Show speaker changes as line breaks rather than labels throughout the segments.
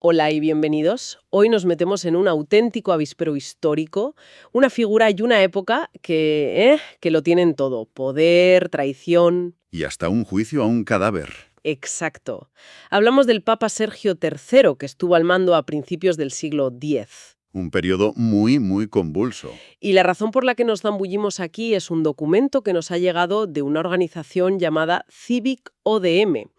Hola y bienvenidos. Hoy nos metemos en un auténtico avispero histórico, una figura y una época que lo tienen todo. Poder, traición.
Y hasta un juicio a un cadáver.
Exacto. Hablamos del Papa Sergio III, que estuvo al mando a principios del siglo X.
Un periodo muy convulso.
Y la razón por la que nos zambullimos aquí es un documento que nos ha llegado de una organización llamada Civic ODM.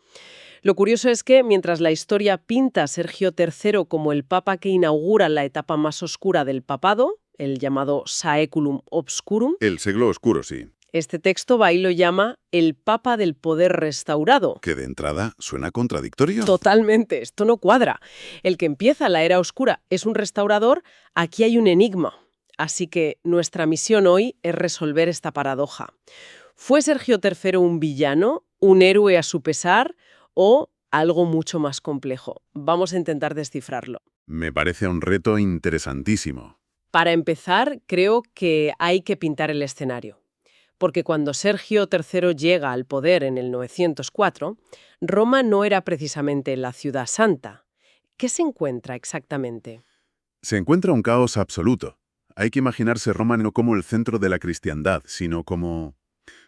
Lo curioso es que, mientras la historia pinta a Sergio III como el papa que inaugura la etapa más oscura del papado, el llamado Saeculum Obscurum,
El siglo oscuro, sí.
este texto va y lo llama el papa del poder restaurado.
Que de entrada suena contradictorio.
Totalmente, esto no cuadra. El que empieza la era oscura es un restaurador, aquí hay un enigma. Así que nuestra misión hoy es resolver esta paradoja. ¿Fue Sergio III un villano, un héroe a su pesar o algo mucho más complejo? Vamos a intentar descifrarlo.
Me parece un reto interesantísimo.
Para empezar, creo que hay que pintar el escenario. Porque cuando Sergio III llega al poder en el 904, Roma no era precisamente la ciudad santa. ¿Qué se encuentra exactamente?
Se encuentra un caos absoluto. Hay que imaginarse Roma no como el centro de la cristiandad, sino como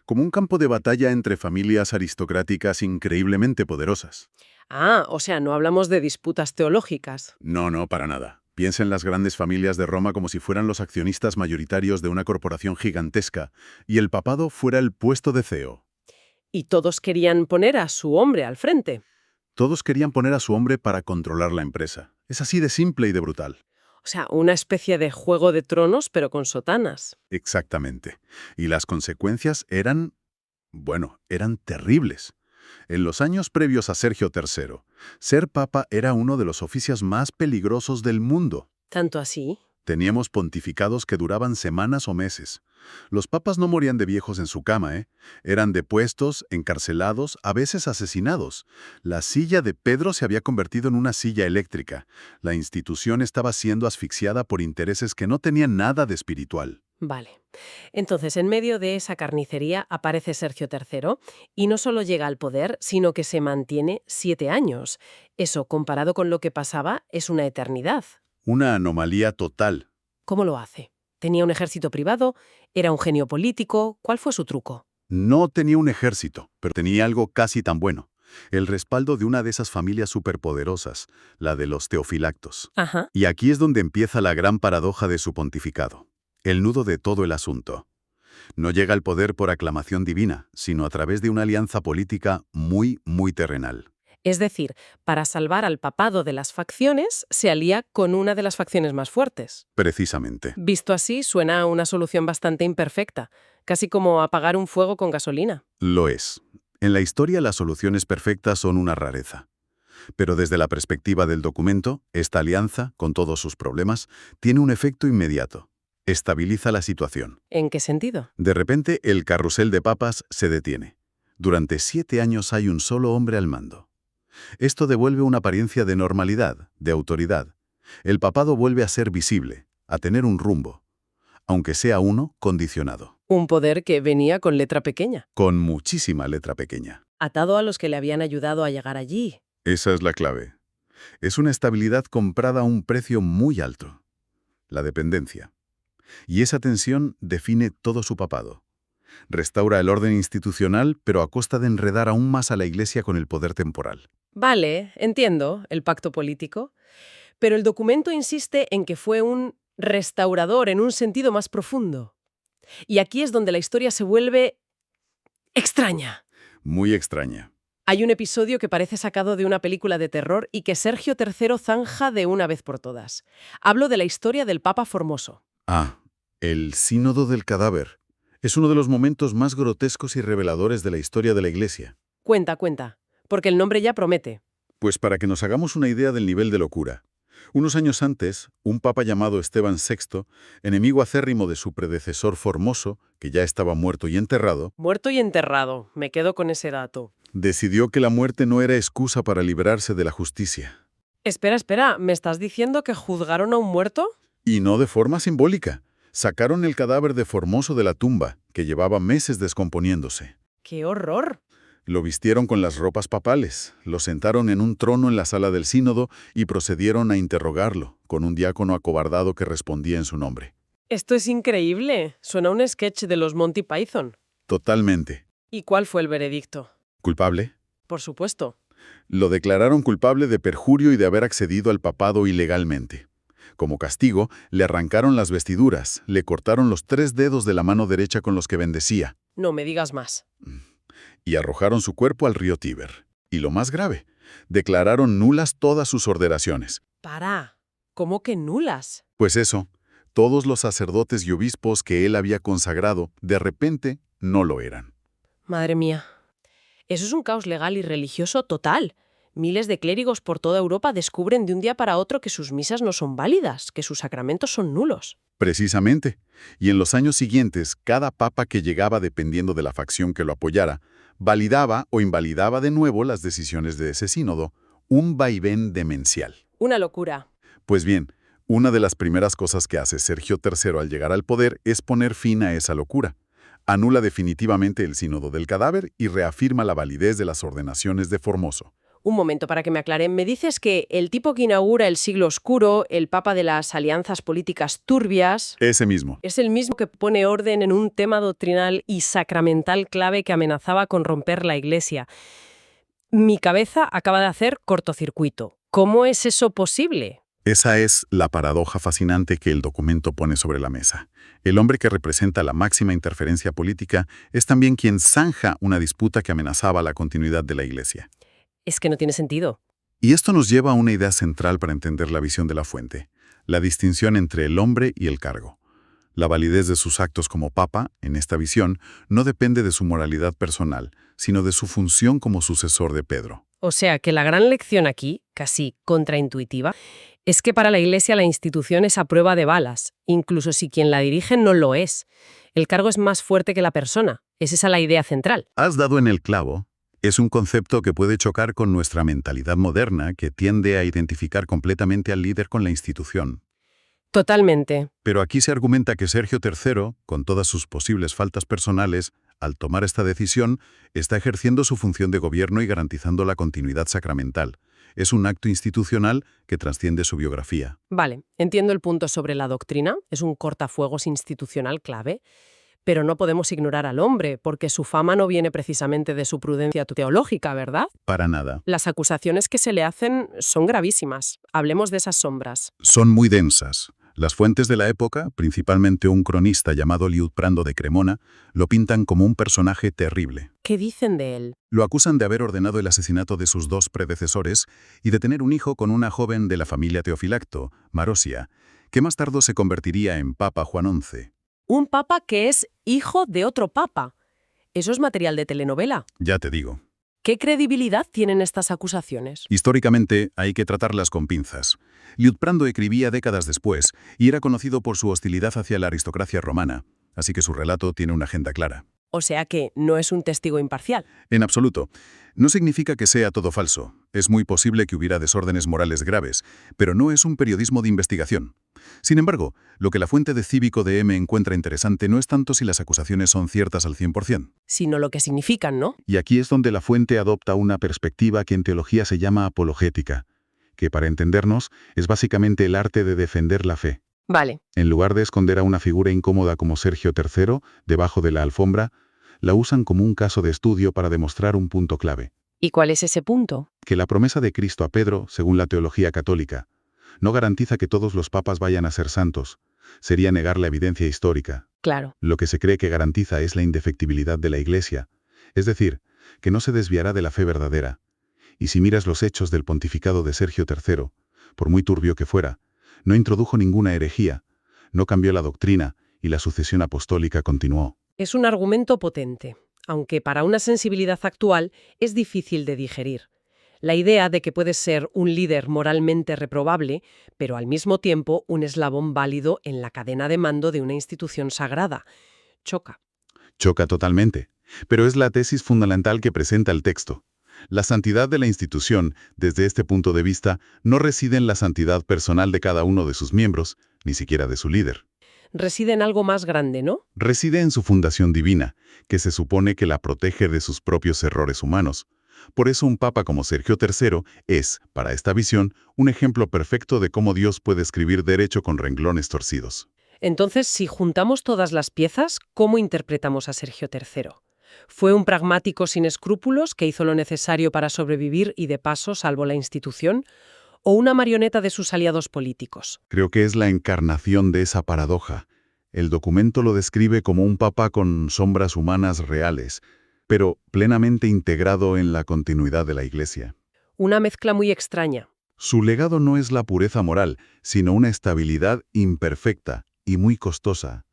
un campo de batalla entre familias aristocráticas increíblemente poderosas.
Ah, o sea, no hablamos de disputas teológicas.
No, para nada. Piensa en las grandes familias de Roma como si fueran los accionistas mayoritarios de una corporación gigantesca, y el papado fuera el puesto de CEO.
Y todos querían poner a su hombre al frente.
Todos querían poner a su hombre para controlar la empresa. Es así de simple y de brutal.
O sea, una especie de Juego de Tronos, pero con sotanas.
Exactamente. Y las consecuencias eran terribles. En los años previos a Sergio III, ser papa era uno de los oficios más peligrosos del mundo.
¿Tanto así?
Teníamos pontificados que duraban semanas o meses. Los papas no morían de viejos en su cama, ¿eh? Eran depuestos, encarcelados, a veces asesinados. La silla de Pedro se había convertido en una silla eléctrica. La institución estaba siendo asfixiada por intereses que no tenían nada de espiritual.
Vale. Entonces, en medio de esa carnicería aparece Sergio III y no solo llega al poder, sino que se mantiene 7 años. Eso, comparado con lo que pasaba, es una eternidad.
Una anomalía total.
¿Cómo lo hace? ¿Tenía un ejército privado? ¿Era un genio político? ¿Cuál fue su truco?
No tenía un ejército, pero tenía algo casi tan bueno. El respaldo de una de esas familias superpoderosas, la de los teofilactos.
Ajá.
Y aquí es donde empieza la gran paradoja de su pontificado. El nudo de todo el asunto. No llega al poder por aclamación divina, sino a través de una alianza política muy terrenal.
Es decir, para salvar al papado de las facciones, se alía con una de las facciones más fuertes.
Precisamente.
Visto así, suena a una solución bastante imperfecta, casi como apagar un fuego con gasolina.
Lo es. En la historia las soluciones perfectas son una rareza. Pero desde la perspectiva del documento, esta alianza, con todos sus problemas, tiene un efecto inmediato. Estabiliza la situación.
¿En qué sentido?
De repente, el carrusel de papas se detiene. Durante 7 años hay un solo hombre al mando. Esto devuelve una apariencia de normalidad, de autoridad. El papado vuelve a ser visible, a tener un rumbo, aunque sea uno condicionado,
Un poder que venía con letra pequeña,
con muchísima letra pequeña.
atado a los que le habían ayudado a llegar allí.
Esa es la clave. Es una estabilidad comprada a un precio muy alto, la dependencia. Y esa tensión define todo su papado. Restaura el orden institucional, pero a costa de enredar aún más a la Iglesia con el poder temporal.
Vale, entiendo el pacto político, pero el documento insiste en que fue un restaurador en un sentido más profundo. Y aquí es donde la historia se vuelve extraña.
Muy extraña.
Hay un episodio que parece sacado de una película de terror y que Sergio III zanja de una vez por todas. Hablo de la historia del Papa Formoso.
El sínodo del cadáver. Es uno de los momentos más grotescos y reveladores de la historia de la Iglesia.
Cuenta, porque el nombre ya promete.
Pues para que nos hagamos una idea del nivel de locura. Unos años antes, un papa llamado Esteban VI, enemigo acérrimo de su predecesor Formoso, que ya estaba muerto y enterrado,
Muerto y enterrado, me quedo con ese dato.
decidió que la muerte no era excusa para librarse de la justicia.
Espera, ¿me estás diciendo que juzgaron a un muerto?
Y no de forma simbólica. Sacaron el cadáver de Formoso de la tumba, que llevaba meses descomponiéndose.
¡Qué horror!
Lo vistieron con las ropas papales, lo sentaron en un trono en la sala del sínodo y procedieron a interrogarlo, con un diácono acobardado que respondía en su nombre.
Esto es increíble. Suena a un sketch de los Monty Python.
Totalmente.
¿Y cuál fue el veredicto?
¿Culpable?
Por supuesto.
Lo declararon culpable de perjurio y de haber accedido al papado ilegalmente. Como castigo, le arrancaron las vestiduras, le cortaron los 3 dedos de la mano derecha con los que bendecía,
No me digas más.
y arrojaron su cuerpo al río Tíber. Y lo más grave, declararon nulas todas sus ordenaciones.
Para. ¿Cómo que nulas?
Pues eso, todos los sacerdotes y obispos que él había consagrado, de repente, no lo eran.
Madre mía. Eso es un caos legal y religioso total. Miles de clérigos por toda Europa descubren de un día para otro que sus misas no son válidas, que sus sacramentos son nulos.
Precisamente. Y en los años siguientes, cada papa que llegaba, dependiendo de la facción que lo apoyara, validaba o invalidaba de nuevo las decisiones de ese sínodo, un vaivén demencial.
Una locura.
Pues bien, una de las primeras cosas que hace Sergio III al llegar al poder es poner fin a esa locura. Anula definitivamente el sínodo del cadáver y reafirma la validez de las ordenaciones de Formoso.
Un momento para que me aclaren. Me dices que el tipo que inaugura el siglo oscuro, el papa de las alianzas políticas turbias,
Ese mismo.
es el mismo que pone orden en un tema doctrinal y sacramental clave que amenazaba con romper la Iglesia. Mi cabeza acaba de hacer cortocircuito. ¿Cómo es eso posible?
Esa es la paradoja fascinante que el documento pone sobre la mesa. El hombre que representa la máxima interferencia política es también quien zanja una disputa que amenazaba la continuidad de la Iglesia.
Es que no tiene sentido.
Y esto nos lleva a una idea central para entender la visión de la fuente, la distinción entre el hombre y el cargo. La validez de sus actos como papa, en esta visión, no depende de su moralidad personal, sino de su función como sucesor de Pedro.
O sea que la gran lección aquí, casi contraintuitiva, es que para la Iglesia la institución es a prueba de balas, incluso si quien la dirige no lo es. El cargo es más fuerte que la persona. Es esa la idea central.
Has dado en el clavo. Es un concepto que puede chocar con nuestra mentalidad moderna, que tiende a identificar completamente al líder con la institución.
Totalmente.
Pero aquí se argumenta que Sergio III, con todas sus posibles faltas personales, al tomar esta decisión, está ejerciendo su función de gobierno y garantizando la continuidad sacramental. Es un acto institucional que trasciende su biografía.
Vale, entiendo el punto sobre la doctrina. Es un cortafuegos institucional clave. Pero no podemos ignorar al hombre, porque su fama no viene precisamente de su prudencia teológica, ¿verdad?
Para nada.
Las acusaciones que se le hacen son gravísimas. Hablemos de esas sombras.
Son muy densas. Las fuentes de la época, principalmente un cronista llamado Liutprando de Cremona, lo pintan como un personaje terrible.
¿Qué dicen de él?
Lo acusan de haber ordenado el asesinato de sus 2 predecesores y de tener un hijo con una joven de la familia Teofilacto, Marosia, que más tarde se convertiría en Papa Juan XI.
Un papa que es hijo de otro papa. Eso es material de telenovela.
Ya te digo.
¿Qué credibilidad tienen estas acusaciones?
Históricamente hay que tratarlas con pinzas. Liutprando escribía décadas después y era conocido por su hostilidad hacia la aristocracia romana, así que su relato tiene una agenda clara.
O sea que no es un testigo imparcial.
En absoluto. No significa que sea todo falso. Es muy posible que hubiera desórdenes morales graves, pero no es un periodismo de investigación. Sin embargo, lo que la fuente de Cívico de M encuentra interesante no es tanto si las acusaciones son ciertas al 100%.
Sino lo que significan, ¿no?
Y aquí es donde la fuente adopta una perspectiva que en teología se llama apologética, que para entendernos es básicamente el arte de defender la fe.
Vale.
En lugar de esconder a una figura incómoda como Sergio III debajo de la alfombra, la usan como un caso de estudio para demostrar un punto clave.
¿Y cuál es ese punto?
Que la promesa de Cristo a Pedro, según la teología católica, no garantiza que todos los papas vayan a ser santos. Sería negar la evidencia histórica.
Claro.
Lo que se cree que garantiza es la indefectibilidad de la Iglesia, es decir, que no se desviará de la fe verdadera. Y si miras los hechos del pontificado de Sergio III, por muy turbio que fuera, no introdujo ninguna herejía, no cambió la doctrina y la sucesión apostólica continuó.
Es un argumento potente, aunque para una sensibilidad actual es difícil de digerir. La idea de que puedes ser un líder moralmente reprobable, pero al mismo tiempo un eslabón válido en la cadena de mando de una institución sagrada. Choca.
Choca totalmente, pero es la tesis fundamental que presenta el texto. La santidad de la institución, desde este punto de vista, no reside en la santidad personal de cada uno de sus miembros, ni siquiera de su líder.
Reside en algo más grande, ¿no?
Reside en su fundación divina, que se supone que la protege de sus propios errores humanos. Por eso un papa como Sergio III es, para esta visión, un ejemplo perfecto de cómo Dios puede escribir derecho con renglones torcidos.
Entonces, si juntamos todas las piezas, ¿cómo interpretamos a Sergio III? ¿Fue un pragmático sin escrúpulos que hizo lo necesario para sobrevivir y de paso salvó la institución? ¿O una marioneta de sus aliados políticos?
Creo que es la encarnación de esa paradoja. El documento lo describe como un papa con sombras humanas reales, pero plenamente integrado en la continuidad de la Iglesia.
Una mezcla muy extraña.
Su legado no es la pureza moral, sino una estabilidad imperfecta y muy costosa.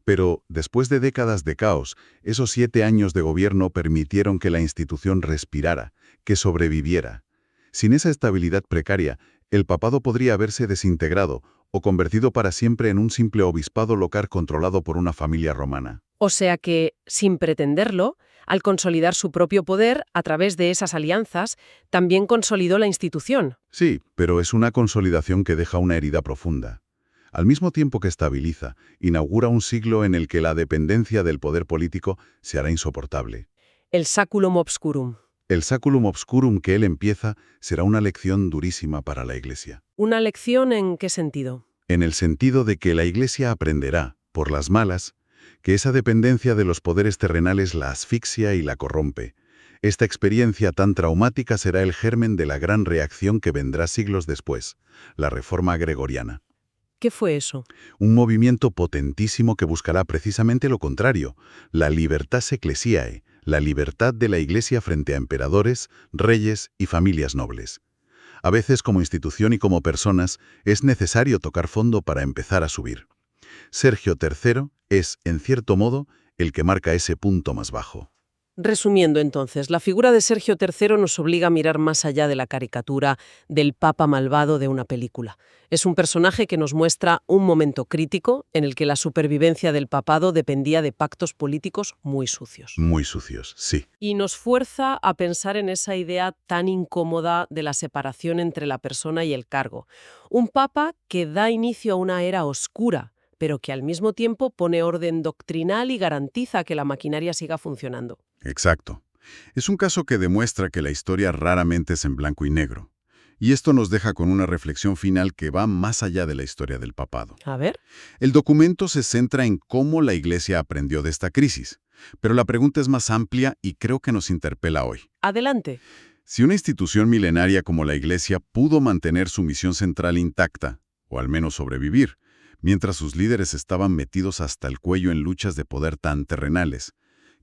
Pero, después de décadas de caos, esos 7 años de gobierno permitieron que la institución respirara, que sobreviviera. Sin esa estabilidad precaria, el papado podría haberse desintegrado o convertido para siempre en un simple obispado local controlado por una familia romana.
O sea que, sin pretenderlo, al consolidar su propio poder a través de esas alianzas, también consolidó la institución.
Sí, pero es una consolidación que deja una herida profunda. Al mismo tiempo que estabiliza, inaugura un siglo en el que la dependencia del poder político se hará insoportable.
El Saculum Obscurum.
El Saculum Obscurum que él empieza será una lección durísima para la Iglesia.
¿Una lección en qué sentido?
En el sentido de que la Iglesia aprenderá, por las malas, que esa dependencia de los poderes terrenales la asfixia y la corrompe. Esta experiencia tan traumática será el germen de la gran reacción que vendrá siglos después, la Reforma Gregoriana.
¿Qué fue eso?
Un movimiento potentísimo que buscará precisamente lo contrario, la libertas ecclesiae, la libertad de la Iglesia frente a emperadores, reyes y familias nobles. A veces, como institución y como personas, es necesario tocar fondo para empezar a subir. Sergio III es, en cierto modo, el que marca ese punto más bajo.
Resumiendo entonces, la figura de Sergio III nos obliga a mirar más allá de la caricatura del papa malvado de una película. Es un personaje que nos muestra un momento crítico en el que la supervivencia del papado dependía de pactos políticos muy sucios.
Muy sucios, sí.
Y nos fuerza a pensar en esa idea tan incómoda de la separación entre la persona y el cargo. Un papa que da inicio a una era oscura, pero que al mismo tiempo pone orden doctrinal y garantiza que la maquinaria siga funcionando.
Exacto. Es un caso que demuestra que la historia raramente es en blanco y negro. Y esto nos deja con una reflexión final que va más allá de la historia del papado.
A ver.
El documento se centra en cómo la Iglesia aprendió de esta crisis, pero la pregunta es más amplia y creo que nos interpela hoy.
Adelante.
Si una institución milenaria como la Iglesia pudo mantener su misión central intacta, o al menos sobrevivir, mientras sus líderes estaban metidos hasta el cuello en luchas de poder tan terrenales,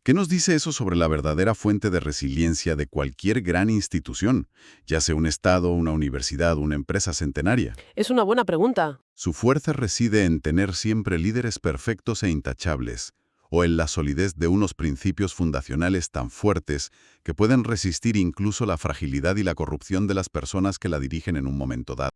¿qué nos dice eso sobre la verdadera fuente de resiliencia de cualquier gran institución, ya sea un Estado, una universidad, una empresa centenaria?
Es una buena pregunta.
Su fuerza reside en tener siempre líderes perfectos e intachables, o en la solidez de unos principios fundacionales tan fuertes que pueden resistir incluso la fragilidad y la corrupción de las personas que la dirigen en un momento dado.